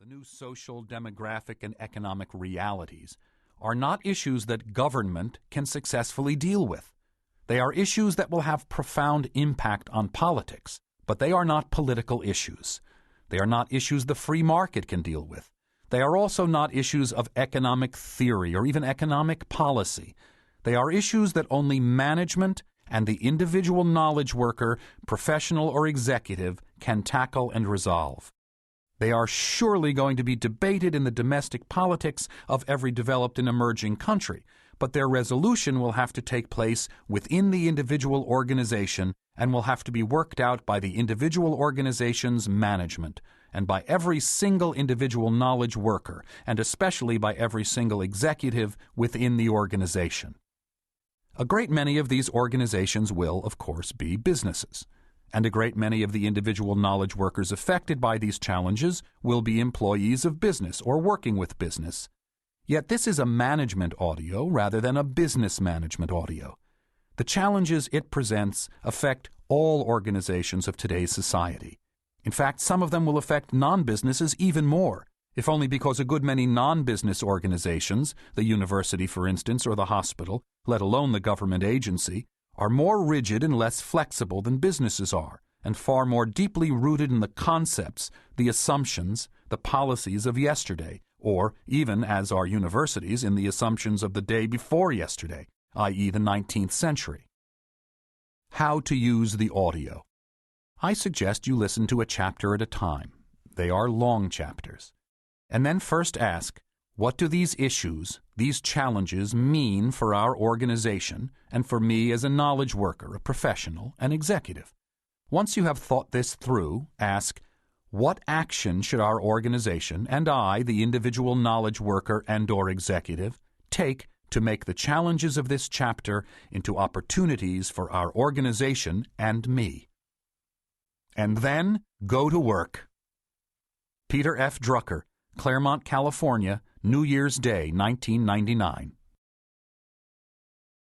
The new social, demographic, and economic realities are not issues that government can successfully deal with. They are issues that will have profound impact on politics, but they are not political issues. They are not issues the free market can deal with. They are also not issues of economic theory or even economic policy. They are issues that only management and the individual knowledge worker, professional or executive, can tackle and resolve. They are surely going to be debated in the domestic politics of every developed and emerging country, but their resolution will have to take place within the individual organization and will have to be worked out by the individual organization's management and by every single individual knowledge worker, and especially by every single executive within the organization. A great many of these organizations will, of course, be businesses, and a great many of the individual knowledge workers affected by these challenges will be employees of business or working with business. Yet this is a management audio rather than a business management audio. The challenges it presents affect all organizations of today's society. In fact, some of them will affect non-businesses even more, if only because a good many non-business organizations, the university for instance, or the hospital, let alone the government agency, are more rigid and less flexible than businesses are, and far more deeply rooted in the concepts, the assumptions, the policies of yesterday, or even, as are universities, in the assumptions of the day before yesterday, i.e. the 19th century. How to use the audio. I suggest you listen to a chapter at a time. They are long chapters. And then first ask, what do these issues, these challenges mean for our organization and for me as a knowledge worker, a professional, an executive? Once you have thought this through, ask, what action should our organization and I, the individual knowledge worker and/or executive, take to make the challenges of this chapter into opportunities for our organization and me? And then go to work. Peter F. Drucker, Claremont, California, New Year's Day, 1999.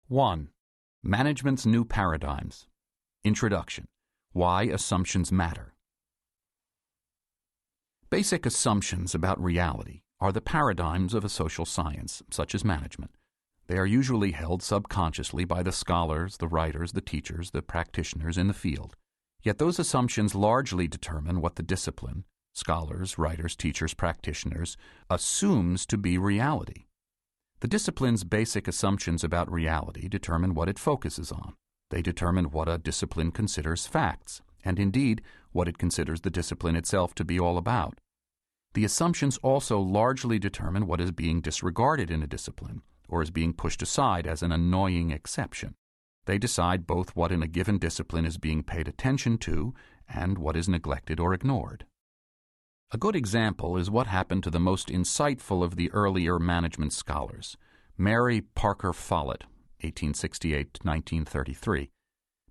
1. Management's New Paradigms. Introduction. Why Assumptions Matter. Basic assumptions about reality are the paradigms of a social science, such as management. They are usually held subconsciously by the scholars, the writers, the teachers, the practitioners in the field. Yet those assumptions largely determine what the discipline, scholars, writers, teachers, practitioners, assumes to be reality. The discipline's basic assumptions about reality determine what it focuses on. They determine what a discipline considers facts, and indeed what it considers the discipline itself to be all about. The assumptions also largely determine what is being disregarded in a discipline, or is being pushed aside as an annoying exception. They decide both what in a given discipline is being paid attention to and what is neglected or ignored. A good example is what happened to the most insightful of the earlier management scholars, Mary Parker Follett, 1868-1933.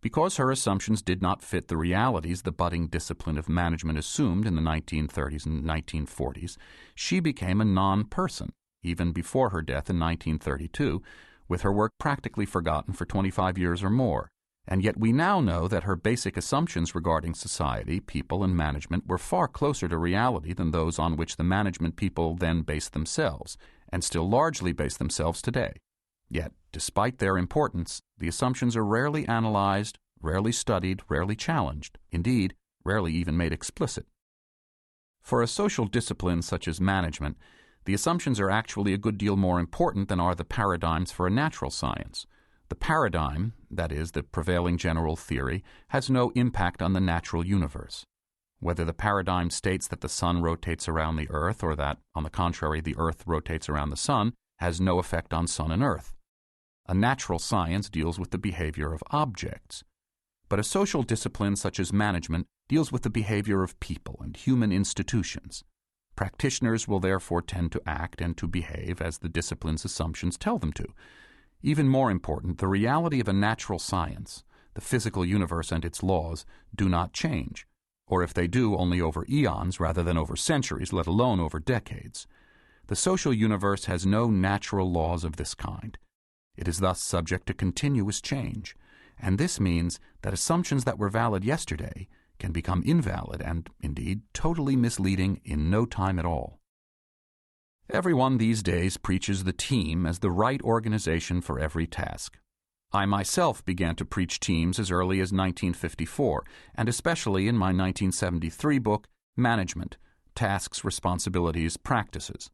Because her assumptions did not fit the realities the budding discipline of management assumed in the 1930s and 1940s, she became a non-person, even before her death in 1932, with her work practically forgotten for 25 years or more. And yet we now know that her basic assumptions regarding society, people, and management were far closer to reality than those on which the management people then based themselves, and still largely base themselves today. Yet, despite their importance, the assumptions are rarely analyzed, rarely studied, rarely challenged, indeed, rarely even made explicit. For a social discipline such as management, the assumptions are actually a good deal more important than are the paradigms for a natural science. The paradigm, that is, the prevailing general theory, has no impact on the natural universe. Whether the paradigm states that the sun rotates around the earth or that, on the contrary, the earth rotates around the sun, has no effect on sun and earth. A natural science deals with the behavior of objects. But a social discipline such as management deals with the behavior of people and human institutions. Practitioners will therefore tend to act and to behave as the discipline's assumptions tell them to. Even more important, the reality of a natural science, the physical universe and its laws, do not change, or if they do, only over eons rather than over centuries, let alone over decades. The social universe has no natural laws of this kind. It is thus subject to continuous change, and this means that assumptions that were valid yesterday can become invalid and, indeed, totally misleading in no time at all. Everyone these days preaches the team as the right organization for every task. I myself began to preach teams as early as 1954, and especially in my 1973 book, Management: Tasks, Responsibilities, Practices.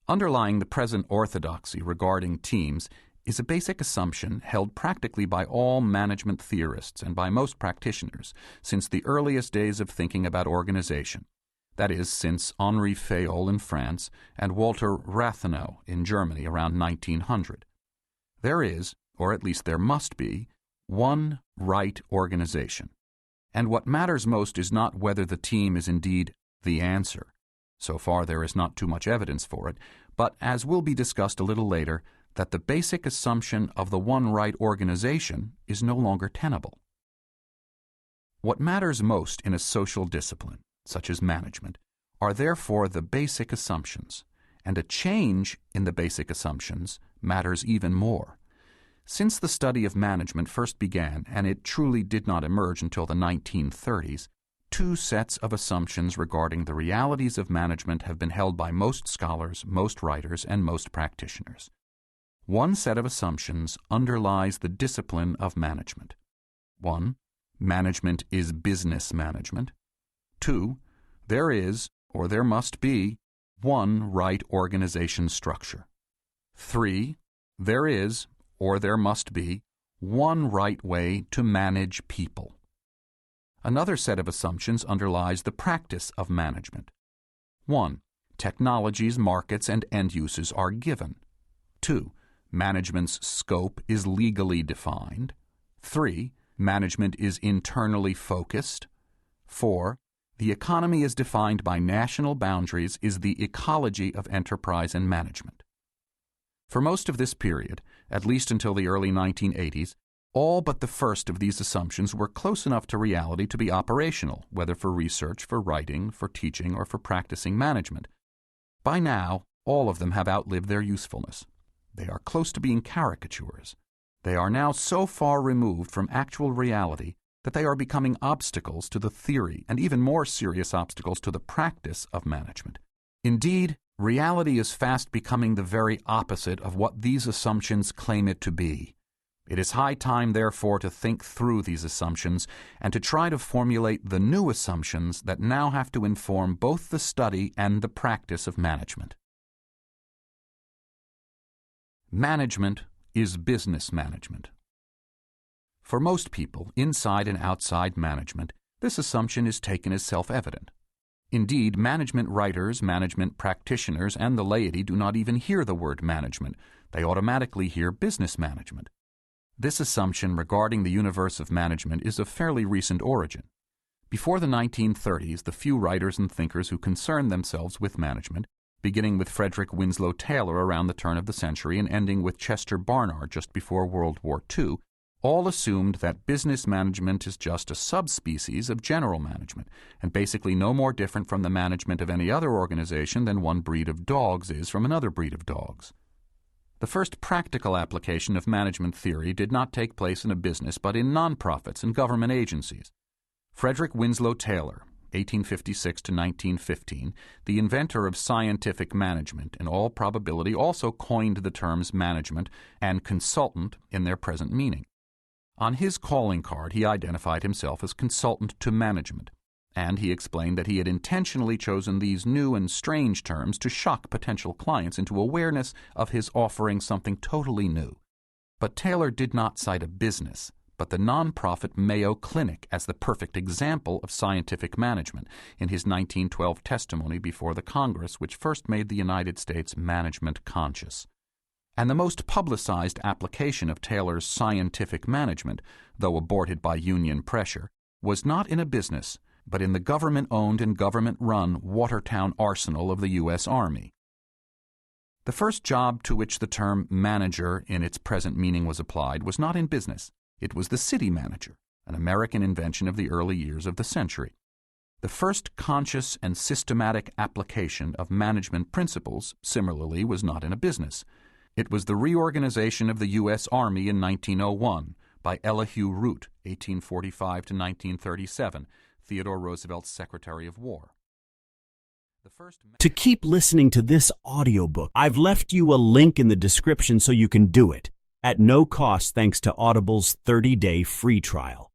Underlying the present orthodoxy regarding teams is a basic assumption held practically by all management theorists and by most practitioners since the earliest days of thinking about organization, that is, since Henri Fayol in France and Walter Rathenau in Germany around 1900. There is, or at least there must be, one right organization. And what matters most is not whether the team is indeed the answer. So far there is not too much evidence for it, but as will be discussed a little later, that the basic assumption of the one right organization is no longer tenable. What matters most in a social discipline, such as management, are therefore the basic assumptions, and a change in the basic assumptions matters even more. Since the study of management first began, and it truly did not emerge until the 1930s, two sets of assumptions regarding the realities of management have been held by most scholars, most writers, and most practitioners. One set of assumptions underlies the discipline of management. 1. Management is business management. 2. There is, or there must be, one right organization structure. 3. There is, or there must be, one right way to manage people. Another set of assumptions underlies the practice of management. 1. Technologies, markets, and end uses are given. 2. Management's scope is legally defined. 3. Management is internally focused. 4. The economy is defined by national boundaries is the ecology of enterprise and management. For most of this period, at least until the early 1980s, all but the first of these assumptions were close enough to reality to be operational, whether for research, for writing, for teaching, or for practicing management. By now, all of them have outlived their usefulness. They are close to being caricatures. They are now so far removed from actual reality that they are becoming obstacles to the theory and even more serious obstacles to the practice of management. Indeed, reality is fast becoming the very opposite of what these assumptions claim it to be. It is high time, therefore, to think through these assumptions and to try to formulate the new assumptions that now have to inform both the study and the practice of management. Management is business management. For most people, inside and outside management, this assumption is taken as self-evident. Indeed, management writers, management practitioners, and the laity do not even hear the word management. They automatically hear business management. This assumption regarding the universe of management is of fairly recent origin. Before the 1930s, the few writers and thinkers who concerned themselves with management, beginning with Frederick Winslow Taylor around the turn of the century and ending with Chester Barnard just before World War II, all assumed that business management is just a subspecies of general management, and basically no more different from the management of any other organization than one breed of dogs is from another breed of dogs. The first practical application of management theory did not take place in a business but in nonprofits and government agencies. Frederick Winslow Taylor, 1856 to 1915, the inventor of scientific management, in all probability also coined the terms management and consultant in their present meaning. On his calling card, he identified himself as consultant to management, and he explained that he had intentionally chosen these new and strange terms to shock potential clients into awareness of his offering something totally new. But Taylor did not cite a business, but the nonprofit Mayo Clinic as the perfect example of scientific management in his 1912 testimony before the Congress which first made the United States management conscious. And the most publicized application of Taylor's scientific management, though aborted by union pressure, was not in a business, but in the government-owned and government-run Watertown Arsenal of the U.S. Army. The first job to which the term manager in its present meaning was applied was not in business. It was the city manager, an American invention of the early years of the century. The first conscious and systematic application of management principles, similarly, was not in a business. It was the reorganization of the U.S. Army in 1901, by Elihu Root, 1845 to 1937, Theodore Roosevelt's Secretary of War. To keep listening to this audiobook, I've left you a link in the description so you can do it, at no cost thanks to Audible's 30-day free trial.